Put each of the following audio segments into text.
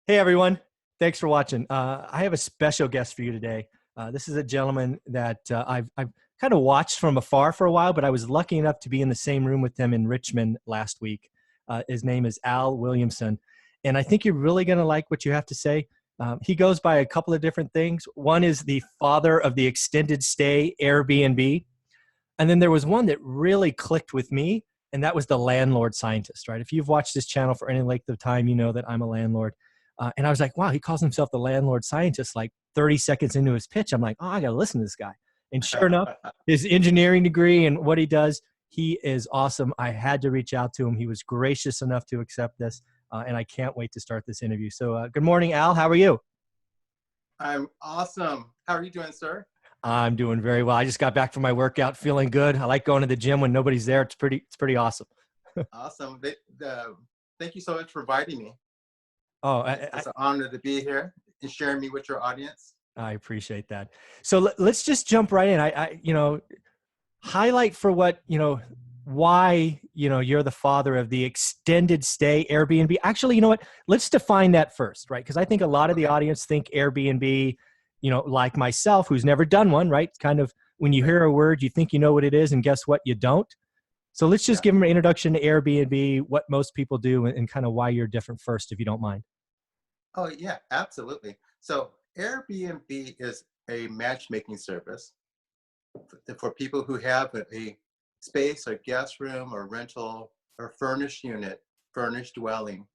Hey everyone, thanks for watching. I have a special guest for you today. This is a gentleman that I've kind of watched from afar for a while, but I was lucky enough to be in the same room with him in Richmond last week. His name is Al Williamson, and I think you're really going to like what you have to say. He goes by a couple of different things. One is the father of the extended stay Airbnb, and then there was one that really clicked with me, and that was the landlord scientist, right? If you've watched this channel for any length of time, you know that I'm a landlord. And I was like, wow, he calls himself the landlord scientist like 30 seconds into his pitch. I'm like, oh, I got to listen to this guy. And sure enough, his engineering degree and what he does, he is awesome. I had to reach out to him. He was gracious enough to accept this. And I can't wait to start this interview. So good morning, Al. How are you? I'm awesome. How are you doing, sir? I'm doing very well. I just got back from my workout, feeling good. I like going to the gym when nobody's there. It's pretty awesome. Awesome. Thank you so much for inviting me. Oh, It's an honor to be here and sharing me with your audience. I appreciate that. So let's just jump right in. Highlight for why, you're the father of the extended stay Airbnb. Actually, you know what? Let's define that first, right? Because I think a lot of the audience think Airbnb, like myself, who's never done one, right? It's kind of when you hear a word, you think you know what it is, and guess what? You don't. So let's just give them an introduction to Airbnb, what most people do, and kind of why you're different first, if you don't mind. Oh, yeah, absolutely. So Airbnb is a matchmaking service for people who have a space or guest room or rental or furnished unit, furnished dwelling,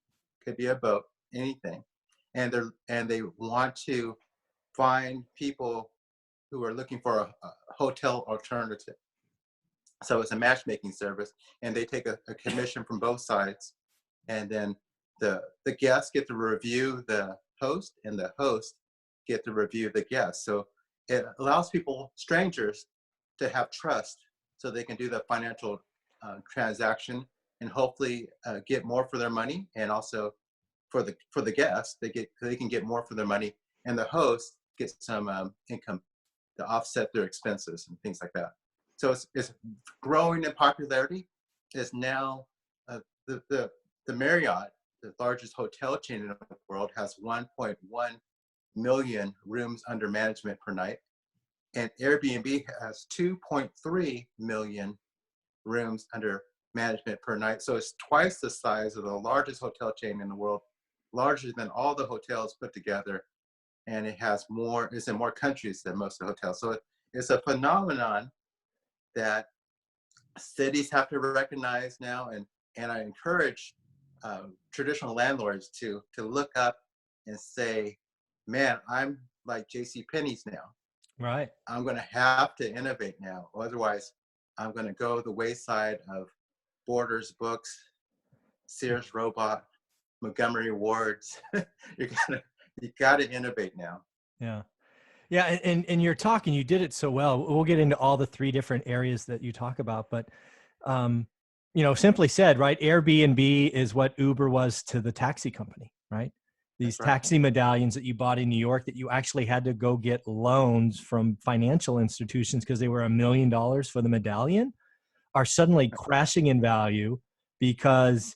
could be a boat, anything. And they want to find people who are looking for a hotel alternative. So it's a matchmaking service, and they take a commission from both sides, and then the guests get to review the host, and the host get to review the guests. So it allows people, strangers, to have trust, so they can do the financial transaction and hopefully get more for their money, and also for the guests, they can get more for their money, and the host gets some income to offset their expenses and things like that. So it's growing in popularity. It's now the Marriott, the largest hotel chain in the world, has 1.1 million rooms under management per night, and Airbnb has 2.3 million rooms under management per night. So it's twice the size of the largest hotel chain in the world, larger than all the hotels put together, and it's in more countries than most of the hotels. So it's a phenomenon that cities have to recognize now, and I encourage traditional landlords to look up and say, man, I'm like J.C. Penney's now. Right. I'm going to have to innovate now. Otherwise, I'm going to go the wayside of Borders Books, Sears Roebuck, Montgomery Ward's. you got to innovate now. Yeah. Yeah. And you're talking, you did it so well. We'll get into all the three different areas that you talk about, but, simply said, right, Airbnb is what Uber was to the taxi company, right? These taxi medallions that you bought in New York that you actually had to go get loans from financial institutions because they were $1 million for the medallion are suddenly crashing in value because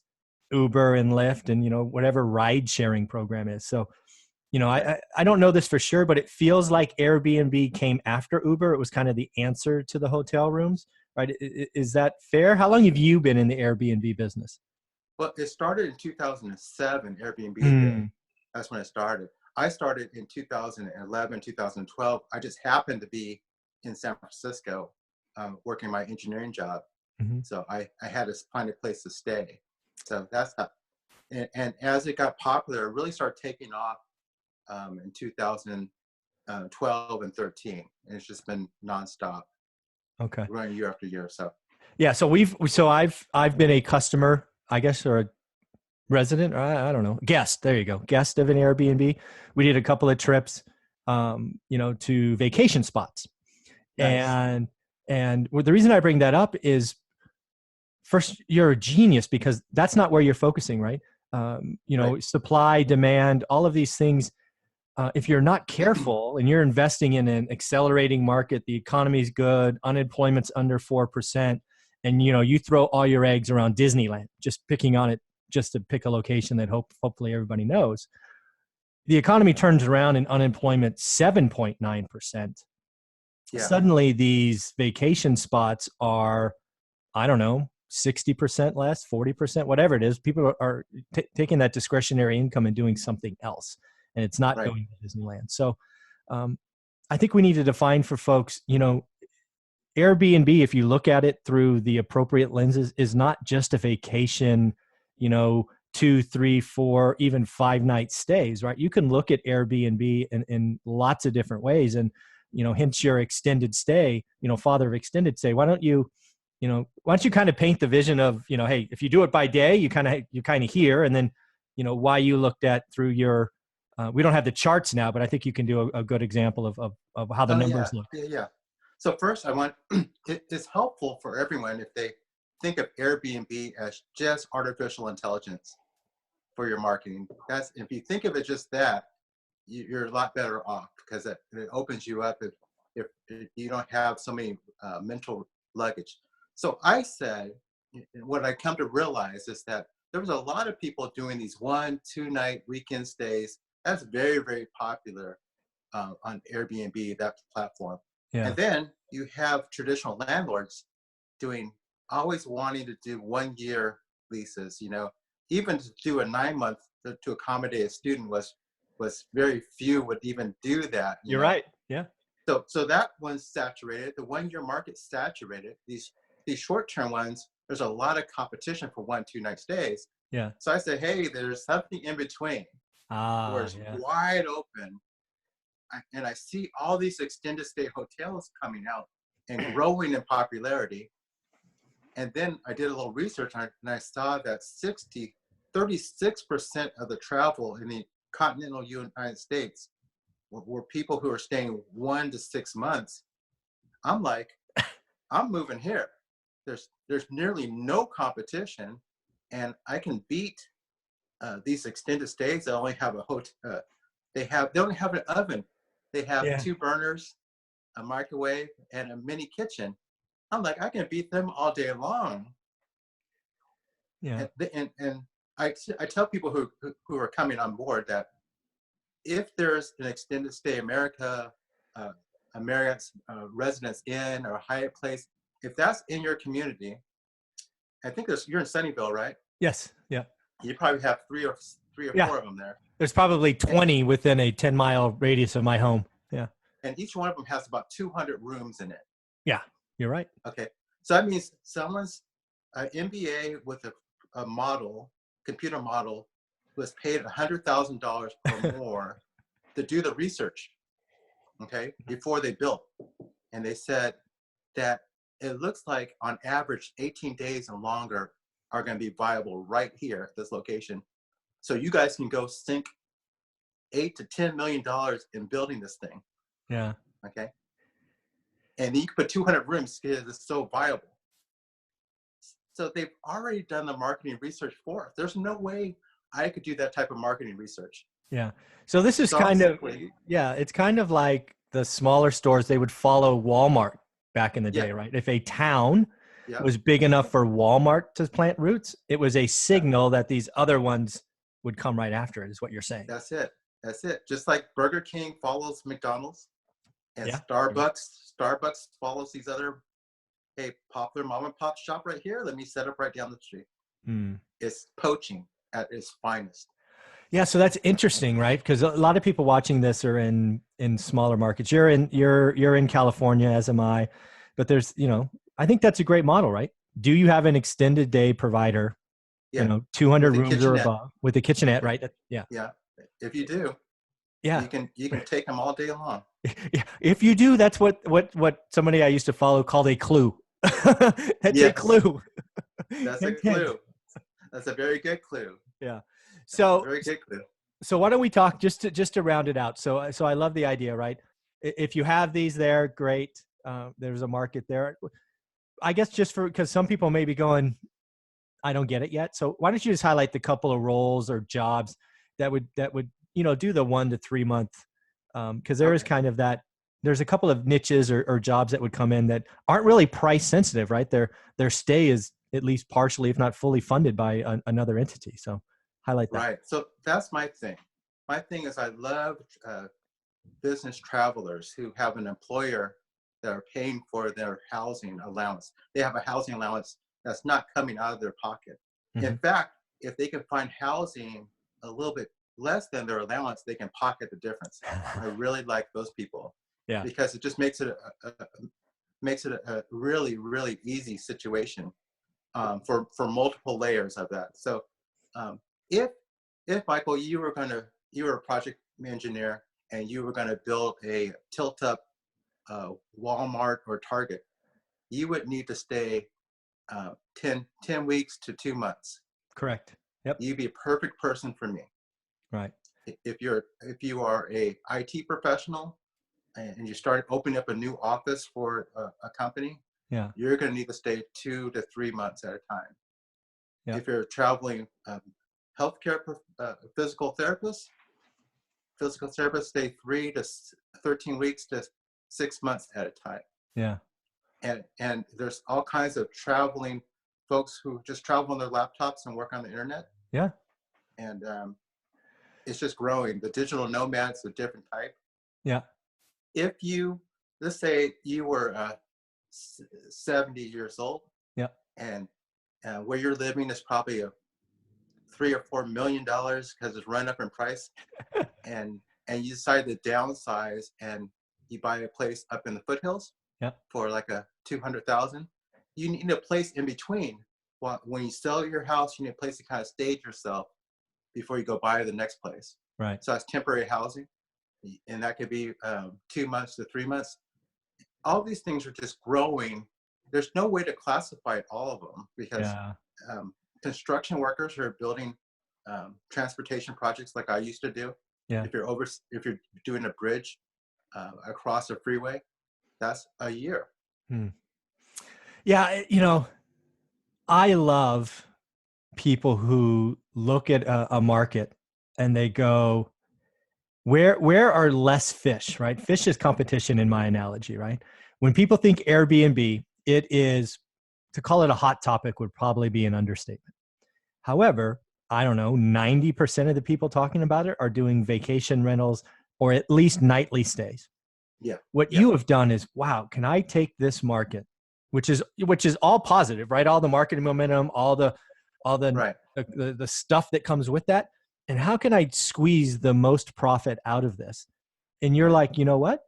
Uber and Lyft and, whatever ride sharing program is. So, I don't know this for sure, but it feels like Airbnb came after Uber. It was kind of the answer to the hotel rooms, right? Is that fair? How long have you been in the Airbnb business? Well, it started in 2007, Airbnb did. That's when it started. I started in 2011, 2012. I just happened to be in San Francisco working my engineering job. So I had to find a place to stay. So that's how, and as it got popular, it really started taking off in 2012 and 13. And it's just been nonstop. Okay. Running year after year. So yeah, so I've been a customer, I guess, or a resident, or I don't know, guest. There you go, guest of an Airbnb. We did a couple of trips, to vacation spots, nice. and the reason I bring that up is, first, you're a genius because that's not where you're focusing, right? Right. Supply, demand, all of these things. If you're not careful and you're investing in an accelerating market, the economy's good, unemployment's under 4%, and you throw all your eggs around Disneyland, just picking on it, just to pick a location that hopefully everybody knows. the economy turns around and unemployment 7.9%. Yeah, Suddenly these vacation spots are, I don't know, 60% less, 40%, whatever it is. People are taking that discretionary income and doing something else, and it's not right. going to Disneyland. So um, I think we need to define for folks, Airbnb, if you look at it through the appropriate lenses, is not just a vacation, 2, 3, 4, even 5 night stays, right? You can look at Airbnb in lots of different ways. And, hence your extended stay, father of extended stay. Why don't you kind of paint the vision of, hey, if you do it by day, you kind of here, and then, why you looked at through your, we don't have the charts now, but I think you can do a good example of how the Oh numbers yeah, look. yeah, yeah. So first, I want it's helpful for everyone if they think of Airbnb as just artificial intelligence for your marketing. That's if you think of it just that, you're a lot better off because it opens you up if you don't have so many mental luggage. So I said, what I come to realize is that there was a lot of people doing these 1-2 night weekend stays. That's very, very popular on Airbnb, that platform. Yeah. And then you have traditional landlords doing, always wanting to do 1 year leases, even to do a 9 month to accommodate a student was very few would even do that. You're right. Yeah. So that one's saturated. The 1 year market's saturated. These short-term ones, there's a lot of competition for 1-2 night stays. Yeah. So I said, hey, there's something in between where it's Yeah. wide open. And I see all these extended stay hotels coming out and growing in popularity. And then I did a little research on it, and I saw that 36% of the travel in the continental United States were people who are staying 1 to 6 months. I'm like, I'm moving here. There's nearly no competition, and I can beat these extended stays that only have a hotel. They only have an oven. They have 2 burners, a microwave, and a mini kitchen. I'm like, I can beat them all day long. Yeah. And I tell people who are coming on board that if there's an extended stay a Marriott's Residence Inn or a Hyatt Place, if that's in your community, I think you're in Sunnyvale, right? Yes. Yeah. You probably have three or Yeah. 4 of them there. There's probably 20 within a 10-mile radius of my home. Yeah. And each one of them has about 200 rooms in it. Yeah. You're right. Okay. So that means someone's MBA with a computer model, was paid $100,000 or more to do the research, okay, before they built. And they said that it looks like on average 18 days and longer are going to be viable right here at this location. So you guys can go sink $8 to $10 million in building this thing. Yeah. Okay. And you can put 200 rooms because it's so viable. So they've already done the marketing research for us. There's no way I could do that type of marketing research. Yeah. So this is it's kind of like the smaller stores, they would follow Walmart back in the day, right? If a town was big enough for Walmart to plant roots, it was a signal that these other ones would come right after it, is what you're saying. That's it. Just like Burger King follows McDonald's and Starbucks follows these other, hey, popular mom and pop shop right here. Let me set up right down the street. It's poaching at its finest. Yeah, so that's interesting, right? Because a lot of people watching this are in smaller markets. You're in California, as am I. But there's, I think that's a great model, right? Do you have an extended day provider? 200 rooms or above with a kitchenette, right? Yeah. If you do, you can take them all day long. If you do, that's what somebody I used to follow called a clue. That's a clue. That's a clue. That's a very good clue. Yeah. So very good clue. So why don't we talk just to round it out? So I love the idea, right? If you have these there, great. There's a market there. I guess just because some people may be going, I don't get it yet. So why don't you just highlight the couple of roles or jobs that would do the 1 to 3 month, because there is kind of that. There's a couple of niches or jobs that would come in that aren't really price sensitive, right? Their stay is at least partially, if not fully funded by another entity. So highlight that. Right. So that's my thing. my thing is I love business travelers who have an employer that are paying for their housing allowance. They have a housing allowance that's not coming out of their pocket. Mm-hmm. In fact, if they can find housing a little bit less than their allowance, they can pocket the difference. I really like those people. Yeah. Because it just makes it a really, really easy situation for multiple layers of that. So if Michael, you were a project engineer and you were going to build a tilt-up Walmart or Target, you would need to stay 10 weeks to 2 months. Correct. Yep. You'd be a perfect person for me. Right. If you are a IT professional and you start opening up a new office for a company, yeah, you're going to need to stay 2 to 3 months at a time. Yep. If you're a traveling healthcare physical therapists stay 3 to 13 weeks to 6 months at a time. Yeah. And there's all kinds of traveling folks who just travel on their laptops and work on the internet. Yeah. And it's just growing. The digital nomad's a different type. Yeah. If let's say you were 70 years old. Yeah. And where you're living is probably a $3 or $4 million because it's run up in price. and you decide to downsize and you buy a place up in the foothills. Yeah. For like a $200,000. You need a place in between. When you sell your house, you need a place to kind of stage yourself before you go buy the next place. Right. So that's temporary housing, and that could be 2 months to 3 months. All these things are just growing. There's no way to classify all of them because construction workers who are building transportation projects like I used to do. Yeah. If you're doing a bridge across a freeway, that's a year. Yeah, I love people who look at a market and they go, where are less fish, right? Fish is competition in my analogy, right? When people think Airbnb, it is, to call it a hot topic would probably be an understatement. However, I don't know, 90% of the people talking about it are doing vacation rentals or at least nightly stays. Yeah. What you have done is, wow, can I take this market, which is all positive, right? All the marketing momentum, all the right. the stuff that comes with that. And how can I squeeze the most profit out of this? And you're like, you know what?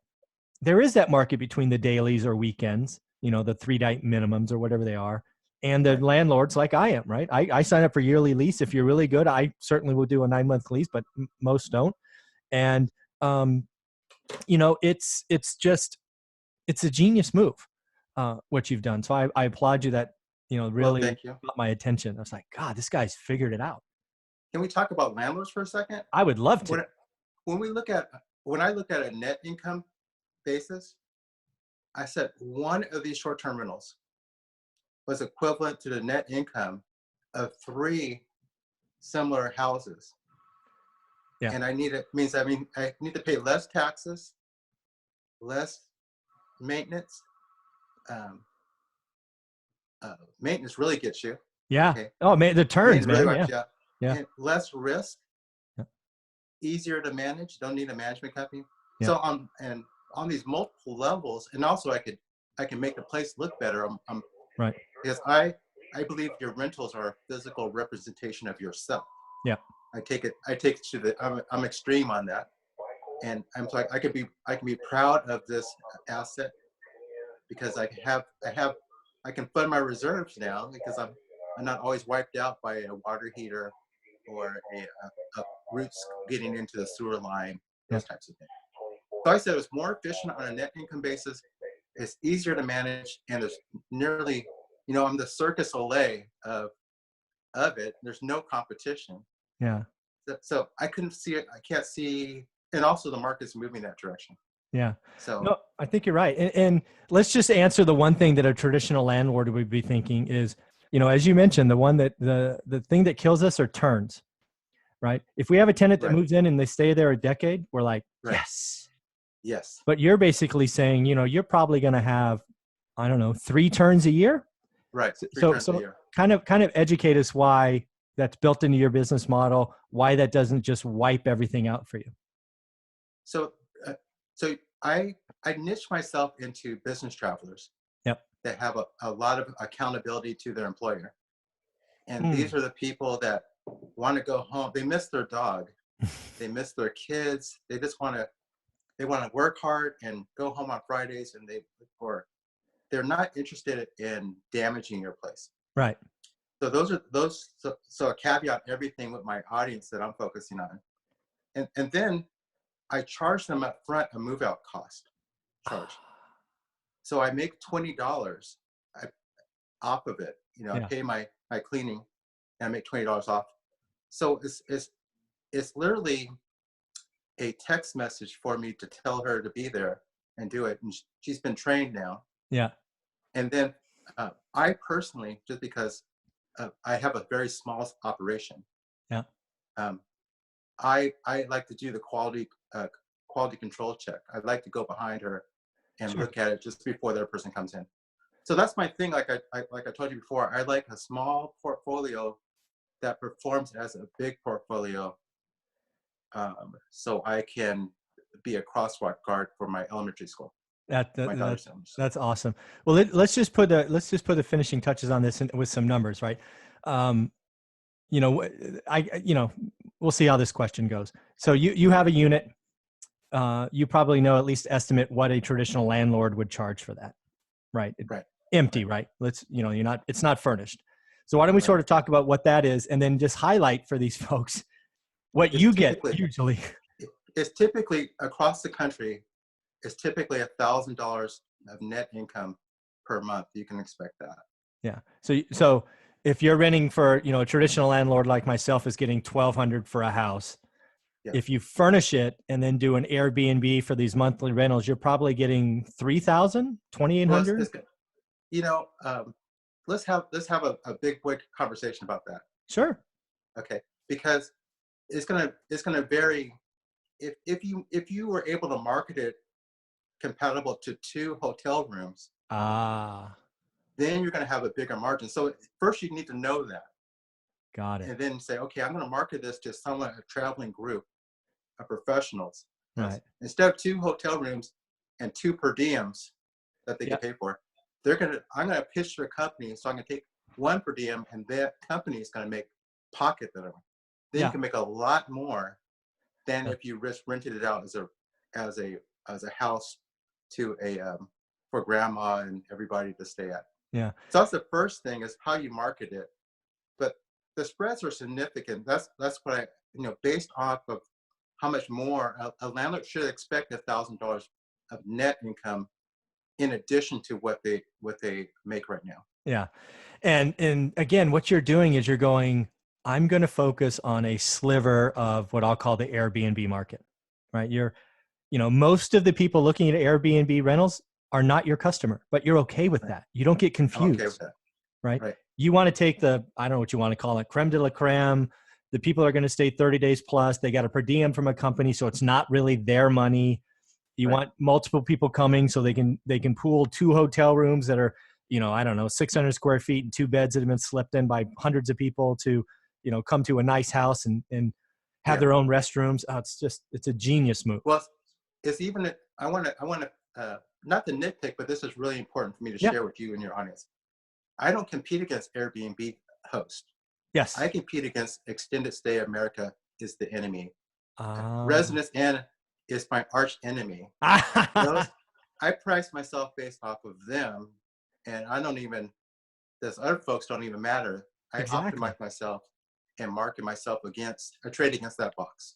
There is that market between the dailies or weekends, the 3-night minimums or whatever they are, and the landlords like I am, right? I sign up for yearly lease. If you're really good, I certainly will do a 9-month lease, but most don't. And, it's a genius move, what you've done. So I applaud you. That, really got my attention. I was like, God, this guy's figured it out. Can we talk about landlords for a second? I would love to. When I look at a net income basis, I said one of these short-term rentals was equivalent to the net income of 3 similar houses. Yeah. And I need to pay less taxes, less maintenance. Maintenance really gets you. Yeah. Okay. Oh, man, the turns, man. Really yeah. And less risk. Yeah. Easier to manage. Don't need a management company. Yeah. So on these multiple levels, and also I can make the place look better. I'm right. Because I believe your rentals are a physical representation of yourself. Yeah. I take it to I'm extreme on that. And I'm like, I can be proud of this asset because I can fund my reserves now because I'm not always wiped out by a water heater or a roots getting into the sewer line, those types of things. So I said it was more efficient on a net income basis. It's easier to manage, and there's nearly, I'm the Circus Olay of it. There's no competition. Yeah. So I couldn't see it. I can't see, and also the market's moving that direction. Yeah. So no, I think you're right. And let's just answer the one thing that a traditional landlord would be thinking is, as you mentioned, the one that the thing that kills us are turns, right? If we have a tenant that moves in and they stay there a decade, we're like, yes. But you're basically saying, you're probably going to have, I don't know, 3 turns a year. Right. So kind of educate us why that's built into your business model, why that doesn't just wipe everything out for you. So, so I niche myself into business travelers Yep. that have a lot of accountability to their employer. And these Mm. are the people that want to go home. They miss their dog. They miss their kids. They just want to, they want to work hard and go home on Fridays, and they're not interested in damaging your place. Right. So those are those, so a caveat everything with my audience that I'm focusing on. And then I charge them up front a move out cost charge. So I make $20 off of it. You know, I Yeah. pay my cleaning and I make $20 off. So it's literally a text message for me to tell her to be there and do it. And she's been trained now. Yeah. And then I personally, just because I have a very small operation, Yeah. I like to do the quality control check. I like to go behind her and Sure. look at it just before the person comes in. So that's my thing. Like I told you before, I like a small portfolio that performs as a big portfolio, so I can be a crosswalk guard for my elementary school. That's awesome. Well, let's just put the finishing touches on this with some numbers, right? You know, we'll see how this question goes. So you have a unit. You probably know, at least estimate what a traditional landlord would charge for that, right? Right. Empty, right? It's not furnished. So why don't we sort of talk about what that is, and then just highlight for these folks what you get usually. It's typically across the country. It's typically $1,000 of net income per month. You can expect that. Yeah. So if you're renting for, a traditional landlord like myself is getting $1,200 for a house. Yeah. If you furnish it and then do an Airbnb for these monthly rentals, you're probably getting $3,000, $2,800. Let's have a big conversation about that. Sure. Okay. Because it's gonna vary. If you were able to market it compatible to 2 hotel rooms, then you're going to have a bigger margin. So first you need to know that. Got it. And then say, okay, I'm going to market this to a traveling group of professionals. Right. Instead of 2 hotel rooms and 2 per diems that they get paid for, I'm going to pitch to a company. So I'm going to take 1 per diem, and that company is going to make pocket that. Then you can make a lot more than if you rented it out as a house to for grandma and everybody to stay at. Yeah. So that's the first thing, is how you market it. But the spreads are significant. That's what based off of how much more a landlord should expect $1,000 of net income in addition to what they make right now. Yeah. And again, what you're doing is you're going, I'm going to focus on a sliver of what I'll call the Airbnb market, right? Most of the people looking at Airbnb rentals are not your customer, but you're okay with that. You don't get confused, I'm okay with that. Right? You want to take I don't know what you want to call it, creme de la creme. The people are going to stay 30 days plus. They got a per diem from a company, so it's not really their money. You want multiple people coming so they can pool 2 hotel rooms that are, I don't know, 600 square feet and 2 beds that have been slept in by hundreds of people to, come to a nice house and have their own restrooms. It's a genius move. Well, it's even, I want to, not the nitpick, but this is really important for me to share with you and your audience. I don't compete against Airbnb hosts. Yes. I compete against Extended Stay America is the enemy. Residence Inn is my arch enemy. I price myself based off of them, and those other folks don't even matter. I optimize myself and market myself trade against that box.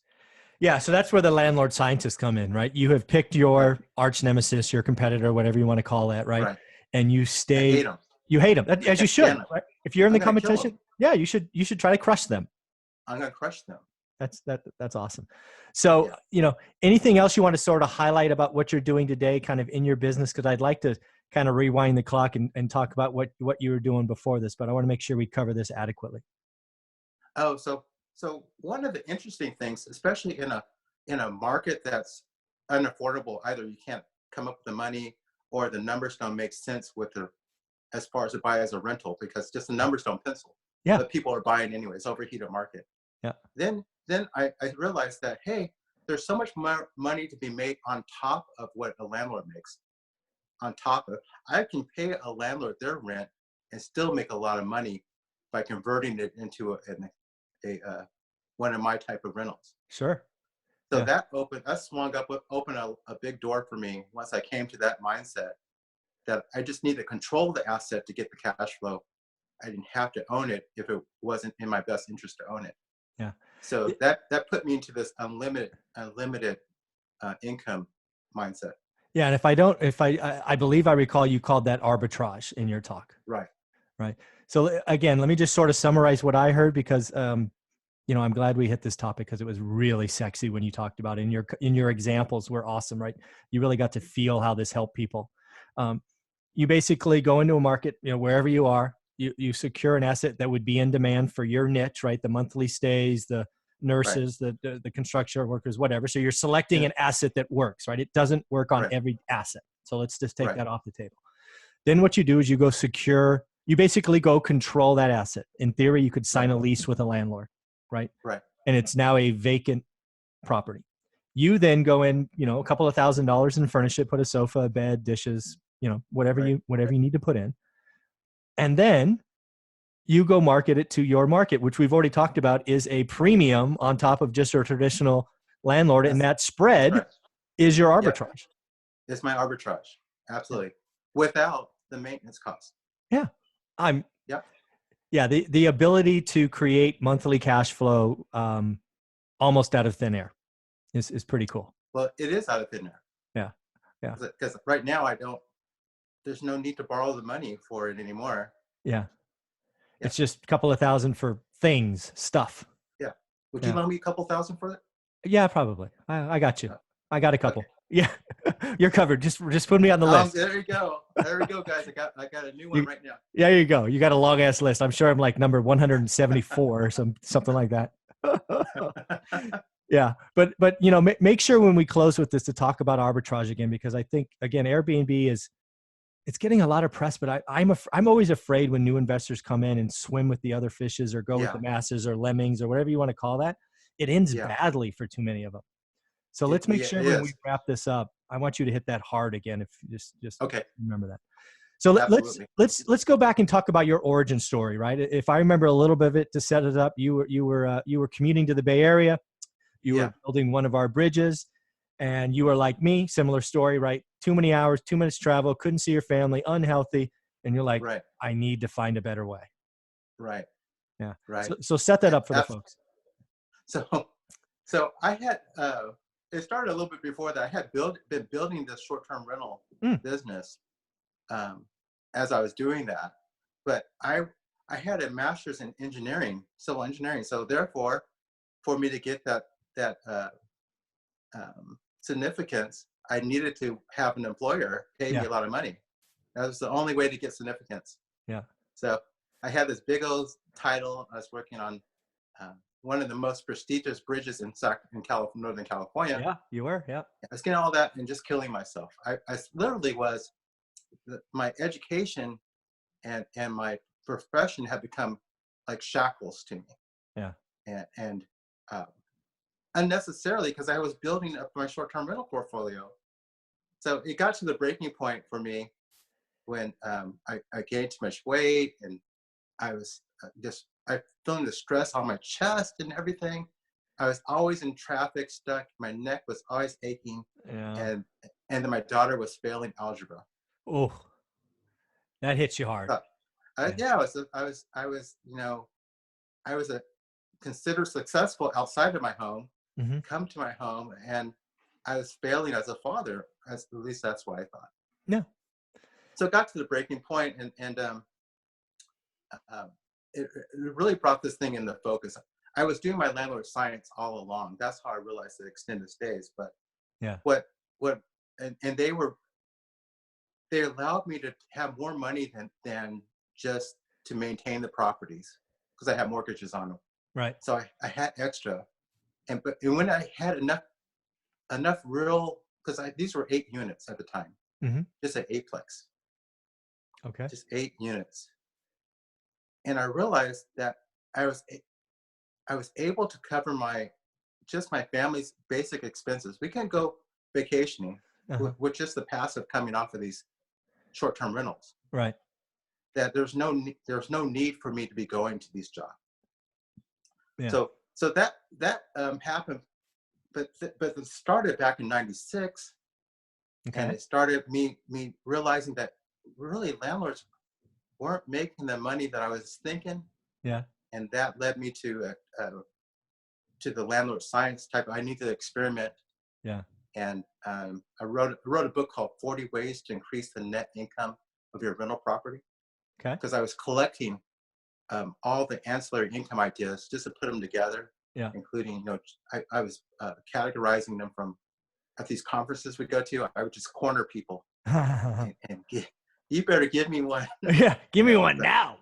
Yeah, so that's where the landlord scientists come in, right? You have picked your arch nemesis, your competitor, whatever you want to call that, right? And you stay. I hate them. You hate them, as you should. Right? If you're in the competition, you should try to crush them. I'm going to crush them. That's awesome. So, anything else you want to sort of highlight about what you're doing today, kind of in your business? Because I'd like to kind of rewind the clock and talk about what you were doing before this, but I want to make sure we cover this adequately. Oh, so one of the interesting things, especially in a market that's unaffordable, either you can't come up with the money or the numbers don't make sense as far as to buy as a rental, because just the numbers don't pencil. Yeah. but people are buying anyways, overheated market. Yeah. Then I realized that, hey, there's so much more money to be made on top of what a landlord makes. On top of, I can pay a landlord their rent and still make a lot of money by converting it into one of my type of rentals. Sure. So Yeah. that swung up, opened a big door for me once I came to that mindset that I just need to control the asset to get the cash flow. I didn't have to own it if it wasn't in my best interest to own it. Yeah. So that put me into this unlimited income mindset. Yeah. And I believe I recall you called that arbitrage in your talk. Right. Right. So again, let me just sort of summarize what I heard because, I'm glad we hit this topic because it was really sexy when you talked about it. In your examples were awesome, right? You really got to feel how this helped people. You basically go into a market, wherever you are, you secure an asset that would be in demand for your niche, right? The monthly stays, the Right. nurses, the construction workers, whatever. So you're selecting Yeah. an asset that works, right? It doesn't work on Right. every asset. So let's just take Right. that off the table. Then what you do is you basically go control that asset. In theory, you could sign Right. a lease with a landlord, right? Right. And it's now a vacant property. You then go in, a couple of $1,000s and furnish it, put a sofa, a bed, dishes, whatever Right. you need to put in. And then you go market it to your market, which we've already talked about is a premium on top of just a traditional landlord. And that That's spread correct. is your Yeah. arbitrage. It's my arbitrage. Yeah. Absolutely. Without the maintenance cost. Yeah. I'm, Yep. yeah. The ability to create monthly cash flow almost out of thin air is pretty cool. Well, it is out of thin air. Yeah. Yeah. Because right now there's no need to borrow the money for it anymore. Yeah. Yeah. It's just a couple of thousand for stuff. Yeah. Would you Yeah. loan me a couple thousand for it? Yeah, probably. I got you. No. I got a couple. Okay. Yeah. You're covered. Just put me on the list. There you go. There we go, guys. I got a new one right now. Yeah, there you go. You got a long ass list. I'm sure I'm like number 174 or something like that. Yeah. But make sure when we close with this to talk about arbitrage again, because I think again, Airbnb it's getting a lot of press, but I'm always afraid when new investors come in and swim with the other fishes or go with Yeah. the masses or lemmings or whatever you want to call that. It ends Yeah. badly for too many of them. So let's make sure it when we is. wrap this up, I want you to hit that hard again. If you just Okay. remember that. So Absolutely. let's go back and talk about your origin story, right? If I remember a little bit of it to set it up, you were commuting to the Bay Area, you Yeah. were building one of our bridges, and you were like me, similar story, right? Too many hours, 2 minutes travel, couldn't see your family, unhealthy, and you're like, Right. I need to find a better way. Right. Yeah. Right. So set that up for the folks. So I had it started a little bit before that. I had been building this short-term rental business as I was doing that, but I had a master's in civil engineering. So therefore, for me to get that significance, I needed to have an employer pay me a lot of money. That was the only way to get significance. Yeah. So I had this big old title. I was working on one of the most prestigious bridges in Northern California. Yeah, you were. Yeah. I was getting all that and just killing myself. I literally was, my education and my profession had become like shackles to me. Yeah. And unnecessarily, because I was building up my short-term rental portfolio. So it got to the breaking point for me when I gained too much weight, and I was I feeling the stress on my chest and everything. I was always in traffic, stuck. My neck was always aching, and then my daughter was failing algebra. Oh, that hits you hard. I was considered successful outside of my home. Mm-hmm. Come to my home, and I was failing as a father. At least that's what I thought. Yeah. So it got to the breaking point, and it really brought this thing into focus. I was doing my landlord science all along. That's how I realized the extended stays. But yeah, and they allowed me to have more money than just to maintain the properties, because I had mortgages on them. Right. So I had extra, and when I had enough real, because these were 8 units at the time, just an 8-plex. Okay. Just 8 units. And I realized that I was I was able to cover my family's basic expenses. We can go vacationing Uh-huh. with just the passive coming off of these short-term rentals. Right. That there's no need for me to be going to these jobs. Yeah. So that happened, but it started back in '96, and Okay. it started me realizing that really landlords weren't making the money that I was thinking, Yeah. and that led me to the landlord science type. I need to experiment, Yeah. and I wrote a book called 40 Ways to Increase the Net Income of Your Rental Property, Okay. because I was collecting all the ancillary income ideas just to put them together, Yeah. including, I was categorizing them from at these conferences we go to. I would just corner people and you better give me one. Yeah. Give me one So, now.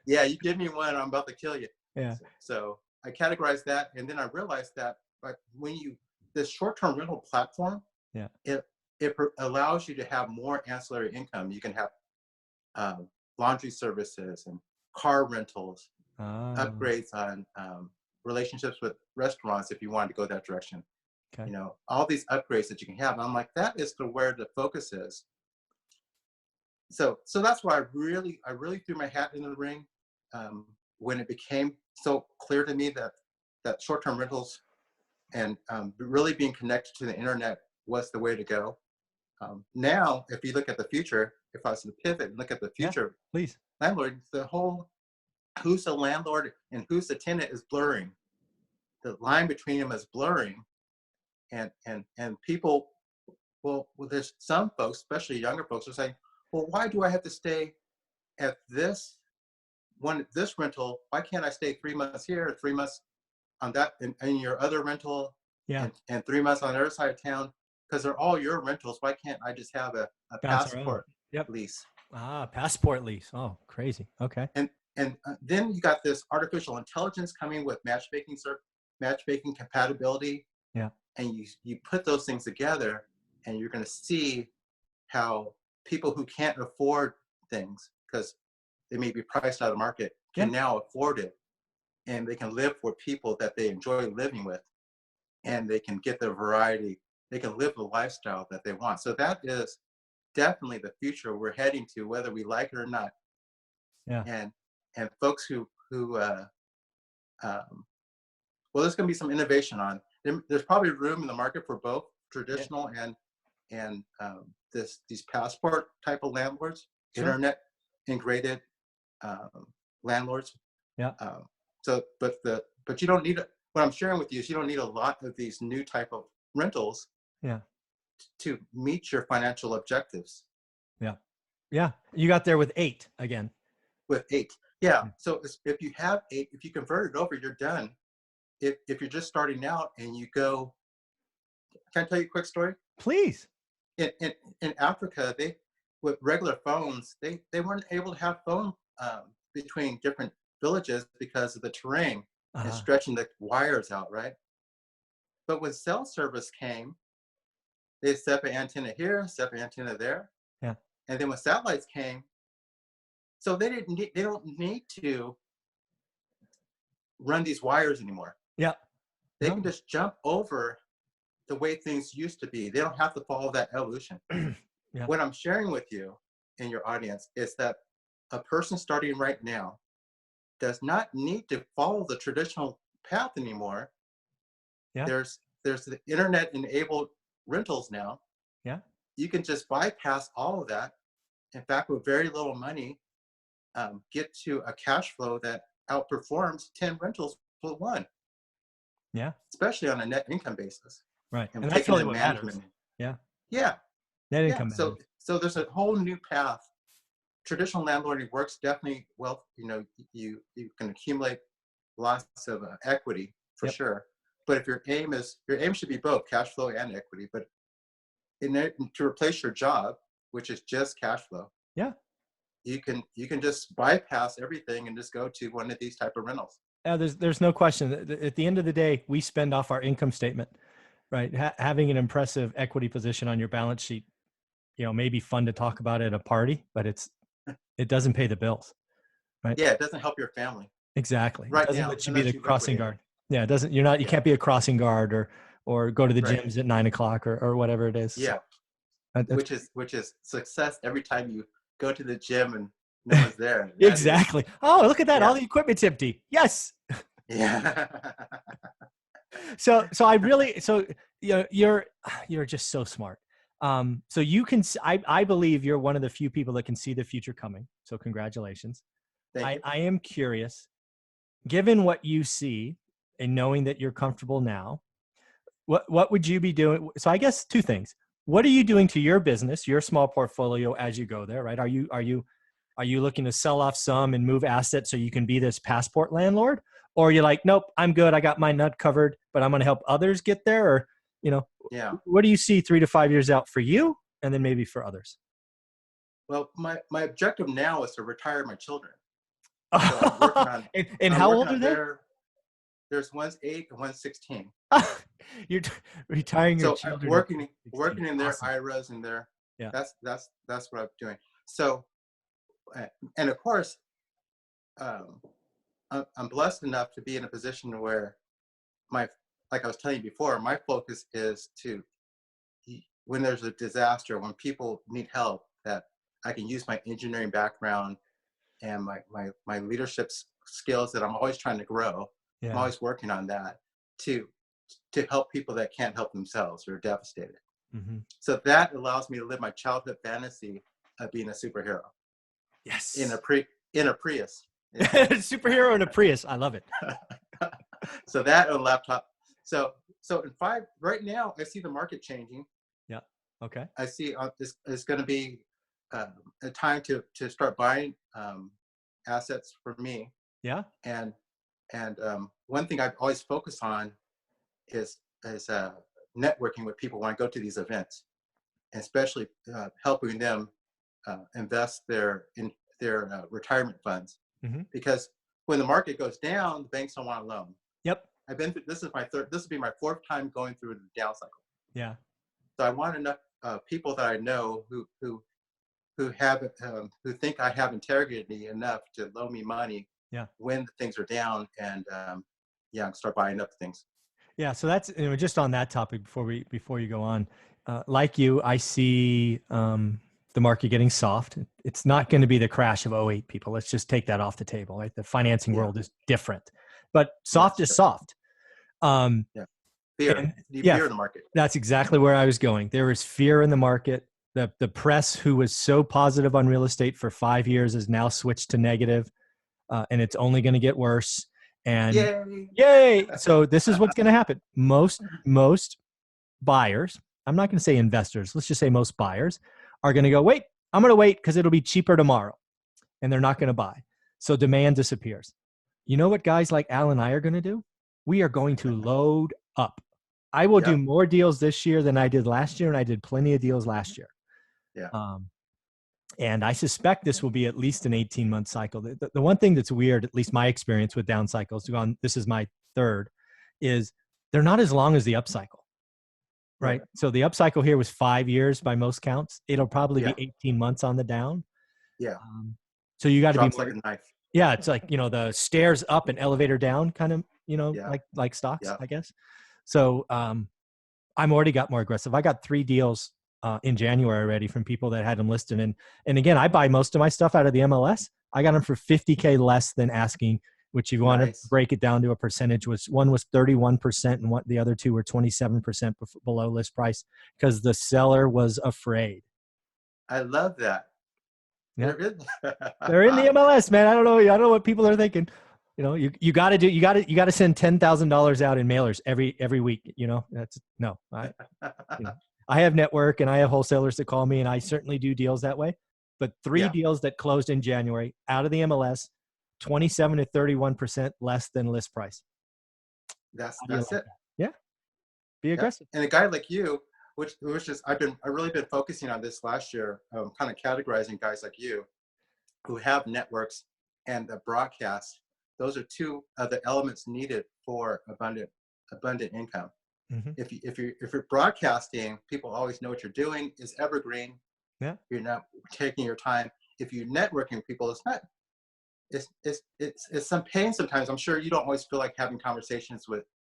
yeah, you give me one, I'm about to kill you. Yeah. So I categorized that, and then I realized that, but when this short-term rental platform, Yeah. it allows you to have more ancillary income. You can have laundry services and car rentals, Oh, upgrades on relationships with restaurants if you wanted to go that direction. okay. All these upgrades that you can have. And I'm like, that is where the focus is. So that's why I really threw my hat in the ring when it became so clear to me that short-term rentals and really being connected to the internet was the way to go. Now, if you look at the future, if I was to pivot and look at the Yeah. future Please. landlord, the whole who's the landlord and who's the tenant is blurring. The line between them is blurring, and people, well, there's some folks, especially younger folks, are saying, well, why do I have to stay at this rental? Why can't I stay 3 months here, 3 months on that, and your other rental, Yeah. and 3 months on the other side of town? Because they're all your rentals. Why can't I just have a Bounce around. passport Yep. lease? Ah, passport lease. Oh, crazy. Okay. And then you got this artificial intelligence coming with matchmaking compatibility, Yeah. and you put those things together, and you're going to see how people who can't afford things because they may be priced out of the market Yeah. can now afford it, and they can live with people that they enjoy living with, and they can get the variety, they can live the lifestyle that they want. So that is definitely the future we're heading to, whether we like it or not. Yeah. And folks um, well, there's going to be some innovation on. There's probably room in the market for both Yeah. traditional and these passport type of landlords, Sure. internet integrated um, landlords. Yeah. Um, but you don't need what I'm sharing with you is you don't need a lot of these new type of rentals Yeah. to meet your financial objectives Yeah. Yeah. You got there with 8 again. with 8. Yeah. Yeah. So if you have 8, if you convert it over, you're done. If you're just starting out and you go, can I tell you a quick story? Please. in, in, in Africa, they with regular phones, they weren't able to have phone between different villages because of the terrain and Uh-huh. stretching the wires out, right? But when cell service came, they set up an antenna here, set up an antenna there, Yeah. and then when satellites came, so they don't need to run these wires anymore. Yeah. They can No. just jump over the way things used to be. They don't have to follow that evolution. Yeah. What I'm sharing with you and your audience is that a person starting right now does not need to follow the traditional path anymore. Yeah. There's the internet enabled rentals now. Yeah. You can just bypass all of that. In fact, with very little money, get to a cash flow that outperforms 10 rentals with one, Yeah. especially on a net income basis. Right. And And that's taking really in what matters. management. Yeah. Yeah, Net yeah. income So matters. so there's a whole new path. Traditional landlording works definitely well. You can accumulate lots of equity for Yep. sure. But if your aim should be both cash flow and equity. But to replace your job, which is just cash flow, Yeah. you can just bypass everything and just go to one of these type of rentals. There's no question. At the end of the day, we spend off our income statement, right? Having an impressive equity position on your balance sheet, may be fun to talk about at a party, but it doesn't pay the bills, right? Yeah, it doesn't help your family Exactly. It right doesn't now let you be unless the you crossing liquidate it. guard. Yeah, it doesn't. You Yeah, can't be a crossing guard or go to the right. gyms at 9 o'clock or whatever it is. So Yeah, that's which is success every time you go to the gym and no one's there. That is, exactly. Oh, look at that! All yeah, the equipment's empty. Yes. yeah, So I really you're just so smart. So you can I believe you're one of the few people that can see the future coming. So congratulations. thank you. I am curious, given what you see and knowing that you're comfortable now, what would you be doing? So I guess two things. What are you doing to your business, your small portfolio as you go there, right? Are you looking to sell off some and move assets so you can be this passport landlord? Or you're like, nope, I'm good. I got my nut covered, but I'm going to help others get there. Or, Yeah. what do you see 3 to 5 years out for you and then maybe for others? Well, my objective now is to retire my children. So I'm working on And I'm how working old are on they? there's one's 8 and one's 16. You're retiring your So I'm children at working 16. in their Awesome. IRAs and their Yeah. that's what I'm doing. So and of course, um, I'm blessed enough to be in a position where my like I was telling you before, my focus is to when there's a disaster, when people need help, that I can use my engineering background and my leadership skills that I'm always trying to grow. I'm Yeah. always working on that to to help people that can't help themselves or are devastated. Mm-hmm. So that allows me to live my childhood fantasy of being a superhero in Yes. a in a Prius. Yeah. Superhero in a Prius. I love it. So that on laptop. So in right now, I see the market changing. Yeah. Okay. I see it's going to be a time to start buying assets for me. Yeah. And one thing I've always focused on is networking with people when I go to these events, and especially helping them invest in their retirement funds. Mm-hmm. Because when the market goes down, the banks don't want to loan. Yep. I've been through, this is my third. This will be my fourth time going through the down cycle. Yeah. So I want enough people that I know who have who think I have integrity enough to loan me money. Yeah. When things are down, and start buying up things. Yeah. So that's just on that topic before you go on. Like you, I see the market getting soft. It's not going to be the crash of '08, people. Let's just take that off the table. Right? The financing world is different, but soft is soft. Yeah. Fear. And, Fear in the market. That's exactly where I was going. There is fear in the market. The press, who was so positive on real estate for 5 years, is now switched to negative, and it's only going to get worse. And yay! So this is what's going to happen. Most buyers, I'm not going to say investors, let's just say most buyers, are going to go, wait, I'm going to wait because it'll be cheaper tomorrow, and they're not going to buy. So demand disappears. You know what guys like Al and I are going to do? We are going to load up. I will do more deals this year than I did last year, and I did plenty of deals last year. Yeah. And I suspect this will be at least an 18-month cycle. The one thing that's weird, at least my experience with down cycles, this is my third, is they're not as long as the upcycle, right? So the upcycle here was 5 years by most counts. It'll probably be 18 months on the down. Yeah. So you got to be more, like a knife. Yeah, it's like, the stairs up and elevator down kind of, like stocks, I guess. So I'm already got more aggressive. I got 3 deals in January already from people that had them listed. And again, I buy most of my stuff out of the MLS. I got them for $50K less than asking, which if you want to break it down to a percentage, one was 31% and the other 2 were 27% below list price because the seller was afraid. I love that. Yeah. They're in the MLS, man. I don't know what people are thinking. You got to send $10,000 out in mailers every week. I have network and I have wholesalers that call me, and I certainly do deals that way. But 3 deals that closed in January out of the MLS, 27 to 31% less than list price. That's it. That? Yeah. Be aggressive. And a guy like you, which just I really been focusing on this last year, kind of categorizing guys like you who have networks and a broadcast. Those are 2 of the elements needed for abundant income. Mm-hmm. If you're broadcasting, people always know what you're doing. Is evergreen. Yeah. You're not taking your time. If you're networking people, it's some pain sometimes. I'm sure you don't always feel like having conversations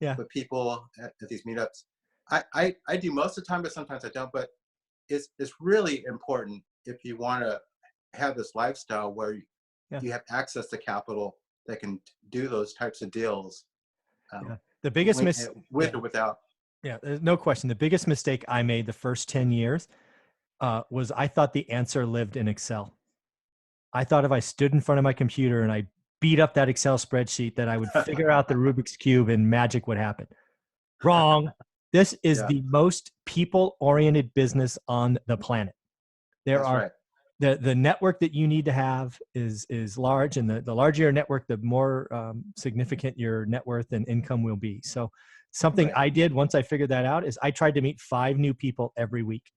Yeah. with people at these meetups. I do most of the time, but sometimes I don't. But it's really important if you want to have this lifestyle where Yeah. you have access to capital that can do those types of deals, Yeah. The biggest with or without. yeah, there's no question. The biggest mistake I made the first 10 years was I thought the answer lived in Excel. I thought if I stood in front of my computer and I beat up that Excel spreadsheet that I would figure out the Rubik's Cube and magic would happen. Wrong. This is Yeah, the most people-oriented business on the planet. There that's are right. the network that you need to have is large, and the larger your network, the more significant your net worth and income will be. So something Right. I did once I figured that out is I tried to meet 5 new people every week.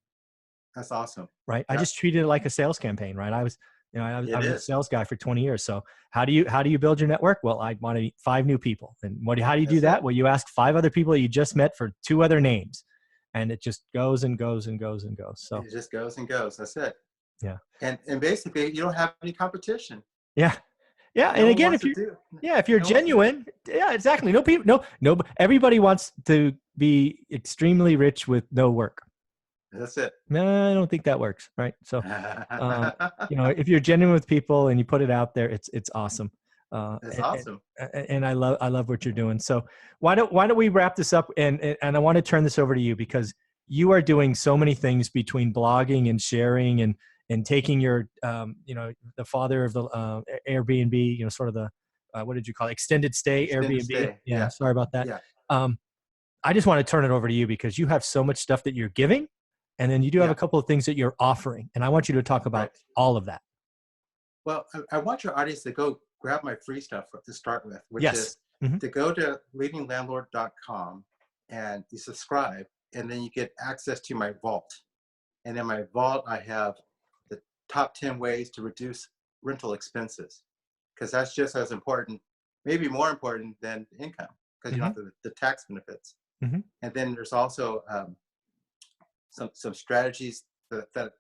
That's awesome. Right. I Yeah, just treated it like a sales campaign. Right. I was, I it was a is. sales guy for 20 years. So how do you build your network? Well, I want to meet 5 new people. And how do you do That's that? it. Well, you ask 5 other people that you just met for 2 other names, and it just goes and goes and goes and goes. So It just goes and goes. That's it. yeah. And basically, you don't have any competition. Yeah. Yeah. No And one again, wants to do. if you're No one wants to. genuine, yeah, exactly. No people, no, everybody wants to be extremely rich with no work. That's it. No, I don't think that works. Right. So, if you're genuine with people and you put it out there, it's awesome. That's awesome. And I love what you're doing. So why don't we wrap this up? And I want to turn this over to you, because you are doing so many things between blogging and sharing and taking your, the father of the Airbnb, sort of the, what did you call it? Extended stay Extended Airbnb. stay. Yeah. Yeah. Sorry about that. Yeah. I just want to turn it over to you, because you have so much stuff that you're giving, and then you do have Yeah. a couple of things that you're offering. And I want you to talk about Right. all of that. Well, I want your audience to go grab my free stuff to start with, which Yes. is Mhm. to go to leadinglandlord.com and you subscribe, and then you get access to my vault. And in my vault, I have the top 10 ways to reduce rental expenses, because that's just as important, maybe more important than income, because you don't have the tax benefits. Mhm. And then there's also some strategies that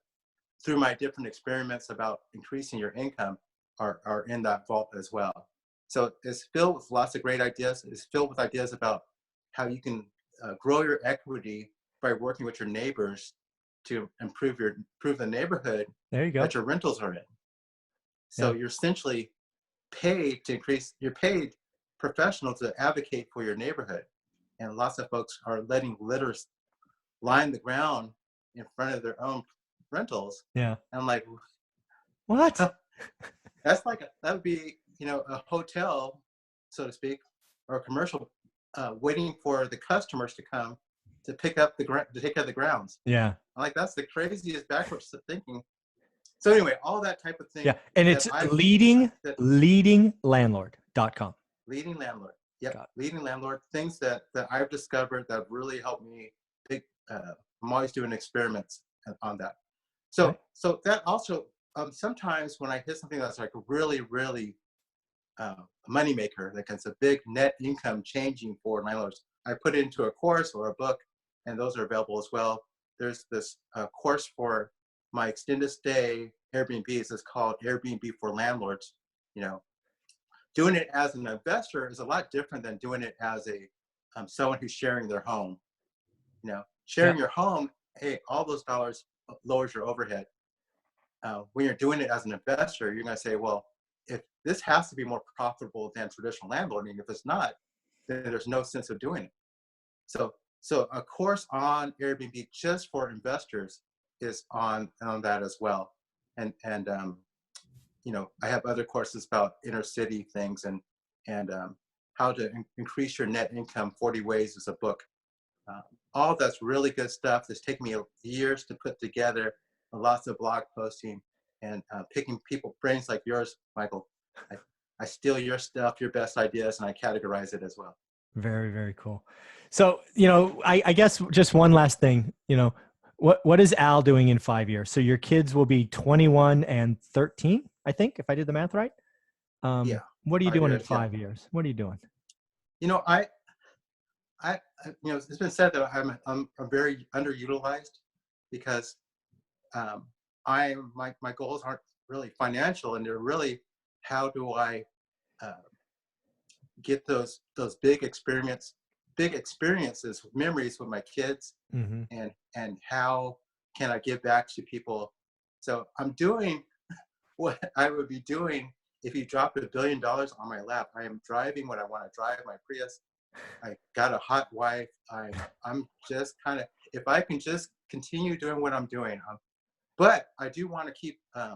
through my different experiments about increasing your income are in that vault as well. So it's filled with lots of great ideas. It's filled with ideas about how you can grow your equity by working with your neighbors to improve the neighborhood There you go. that your rentals are in. So Yeah. you're essentially paid to increase. You're paid professional to advocate for your neighborhood, and lots of folks are letting litters line the ground in front of their own rentals. Yeah. And I'm like, What? that's like that would be a hotel, so to speak, or a commercial waiting for the customers to come to pick up to take care of the grounds. Yeah. I'm like, that's the craziest backwards thinking. So anyway, all that type of thing. Yeah. And it's that leadinglandlord.com. leading landlord. Yep, Got it. leading landlord. Things that I've discovered that really helped me. I'm always doing experiments on that. So Okay. so that also sometimes when I hit something that's like really a moneymaker, like it's a big net income changing for landlords, I put it into a course or a book, and those are available as well. There's this course for my extended stay Airbnbs. It's called Airbnb for Landlords. Doing it as an investor is a lot different than doing it as a someone who's sharing their home. Sharing your home, hey, all those dollars lowers your overhead. When you're doing it as an investor, you're going to say, well, if this has to be more profitable than traditional landlording, if it's not, then there's no sense of doing it. So a course on Airbnb just for investors is on that as well. And I have other courses about inner city things and how to increase your net income. 40 Ways is a book. All that's really good stuff. It's taken me years to put together, lots of blog posting and picking people brains like yours, Michael. I steal your stuff, your best ideas, and I categorize it as well. Very, very cool. So, I guess just one last thing, what is Al doing in 5 years? So your kids will be 21 and 13, I think, if I did the math right. Yeah. What are you doing in Yeah. 5 years? What are you doing? It's been said that I'm very underutilized because my goals aren't really financial, and they're really how do I get those big experiences, memories with my kids, Mm-hmm. and how can I give back to people? So I'm doing what I would be doing if you dropped $1 billion on my lap. I am driving what I want to drive, my Prius. I got a hot wife. I'm just kind of, if I can just continue doing what I'm doing, but I do want to keep. I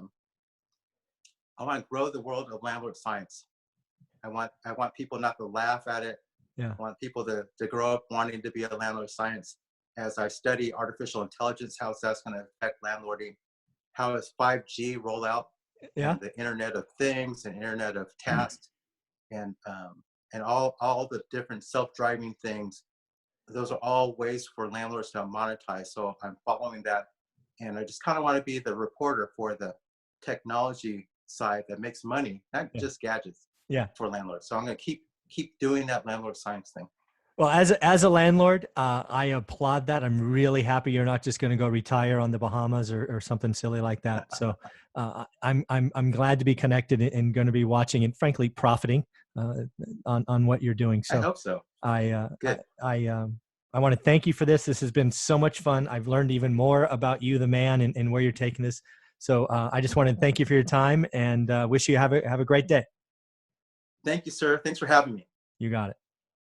want to grow the world of landlord science. I want people not to laugh at it. Yeah. I want people to grow up wanting to be a landlord science. As I study artificial intelligence, how that's going to affect landlording, how does 5G roll out, Yeah. and the Internet of Things and Internet of Tasks, and all the different self-driving things. Those are all ways for landlords to monetize. So I'm following that, and I just kind of want to be the reporter for the technology side that makes money, not Yeah. just gadgets. Yeah. For landlords. So I'm going to keep doing that landlord science thing. Well, as a landlord, I applaud that. I'm really happy you're not just going to go retire on the Bahamas or something silly like that. So I'm glad to be connected and going to be watching and frankly profiting on what you're doing. So I hope so. Good. I want to thank you for this. This has been so much fun. I've learned even more about you, the man, and where you're taking this. So I just want to thank you for your time and wish you have a great day. Thank you, sir. Thanks for having me. You got it.